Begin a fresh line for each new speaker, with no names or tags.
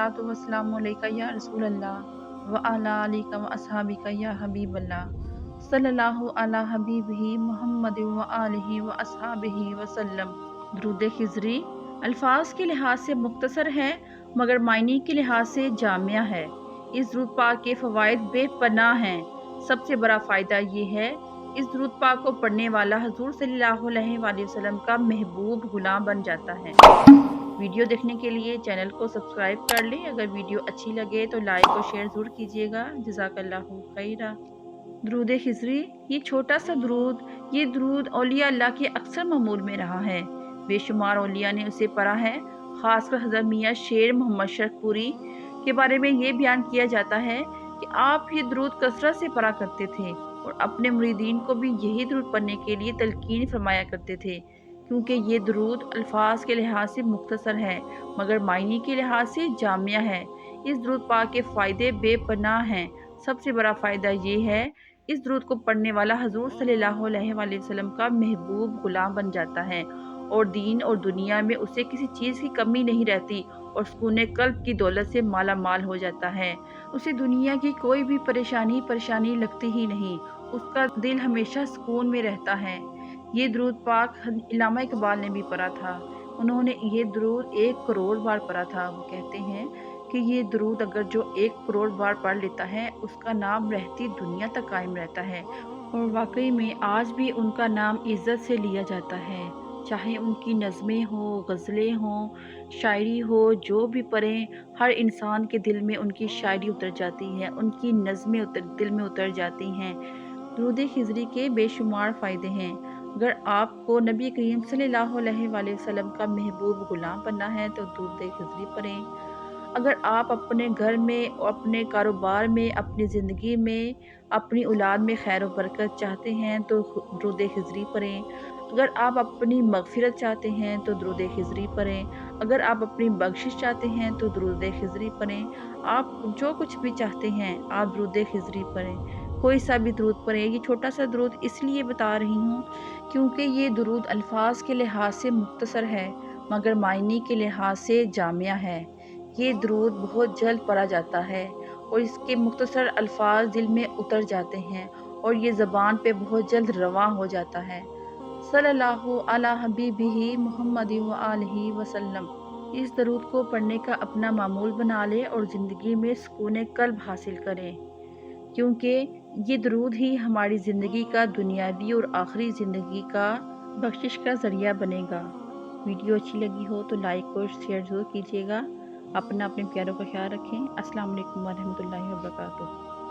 अस्सलातु वस्सलामु अलैका या रसूल अल्लाह व अला आलिका व अस्हाबिका या हबीब अल्लाह सल्लल्लाहु अला हबीबिही मुहम्मद व आलिही व अस्हाबिही वसल्लम। दुरूद खिज़री अल्फाज के लिहाज से मुख्तसर है मगर मायने के लिहाज से जामिया है। इस दुरूद पाक के फ़वाइद बेपनाह हैं। सबसे बड़ा फ़ायदा ये है, इस दुरूद पाक को पढ़ने वाला हुज़ूर सल्लल्लाहु अलैहि वसल्लम का महबूब गुलाम बन जाता है। वीडियो देखने के लिए चैनल को सब्सक्राइब कर लें। अगर वीडियो अच्छी लगे तो लाइक और शेयर ज़रूर कीजिएगा। जज़ाकल्लाहु खैरा। दुरूद खिज़री ये छोटा सा दुरूद, ये दुरूद औलिया अल्लाह के अक्सर मामूल में रहा है। बेशुमार औलिया ने उसे पढ़ा है। ख़ासकर हज़रत मियाँ शेर मोहम्मद शरकपुरी के बारे में ये बयान किया जाता है कि आप ये दुरूद कसरत से पढ़ा करते थे और अपने मुरीदीन को भी यही दुरूद पढ़ने के लिए तलकीन फरमाया करते थे, क्योंकि ये दुरूद अल्फाज के लिहाज से मुख्तसर है मगर मायने के लिहाज से जामिया है। इस दुरूद पाक के फ़ायदे बेपनाह हैं। सबसे बड़ा फ़ायदा ये है, इस दुरूद को पढ़ने वाला हुज़ूर सल्लल्लाहु अलैहि वसल्लम का महबूब गुलाम बन जाता है और दीन और दुनिया में उसे किसी चीज़ की कमी नहीं रहती और सुकून क़ल्ब की दौलत से माला माल हो जाता है। उसे दुनिया की कोई भी परेशानी लगती ही नहीं। उसका दिल हमेशा सुकून में रहता है। ये दुरूद पाक अल्लामा इकबाल ने भी पढ़ा था। उन्होंने ये दुरूद 1 करोड़ बार पढ़ा था। वो कहते हैं कि ये दुरूद अगर जो 1 करोड़ बार पढ़ लेता है उसका नाम रहती दुनिया तक कायम रहता है और वाकई में आज भी उनका नाम इज़्ज़त से लिया जाता है। चाहे उनकी नज़में हो, गज़लें हों, शायरी हो, जो भी पढ़ें हर इंसान के दिल में उनकी शायरी उतर जाती है, उनकी नज़में दिल में उतर जाती हैं। दुरूद खिज़री के बेशुमार फ़ायदे हैं। अगर आपको नबी करीम सल्लल्लाहु अलैहि वसल्लम का महबूब गुलाम बनना है तो दुरूद खिज़री पढ़ें। अगर आप अपने घर में, अपने कारोबार में, अपनी ज़िंदगी में, अपनी औलाद में खैर व बरकत चाहते हैं तो दुरूद खिज़री पढ़ें। अगर आप अपनी मग़फ़िरत चाहते हैं तो दुरूद खिज़री पढ़ें। अगर आप अपनी बख्शिश चाहते हैं तो दुरूद खिज़री पढ़ें। आप जो कुछ भी चाहते हैं आप दुरूद खिज़री पढ़ें। कोई सा भी दुरूद पढ़ें। ये छोटा सा दुरूद इसलिए बता रही हूँ क्योंकि ये दुरूद अल्फाज के लिहाज से मुख्तसर है मगर मायने के लिहाज से जामिया है। ये दुरूद बहुत जल्द पढ़ा जाता है और इसके मुख्तसर अल्फाज दिल में उतर जाते हैं और ये ज़बान पे बहुत जल्द रवां हो जाता है। सल्लल्लाहु अला हबीबिही मुहम्मद व आलिही वसल्लम। इस दुरूद को पढ़ने का अपना मामूल बना लें और ज़िंदगी में सुकून क़ल्ब हासिल करें, क्योंकि ये दुरूद ही हमारी ज़िंदगी का दुनियावी और आखिरी ज़िंदगी का बख्शिश का ज़रिया बनेगा। वीडियो अच्छी लगी हो तो लाइक और शेयर ज़रूर कीजिएगा। अपने प्यारों का ख्याल रखें। अस्सलाम वालेकुम व रहमतुल्लाहि व बरकातुहू।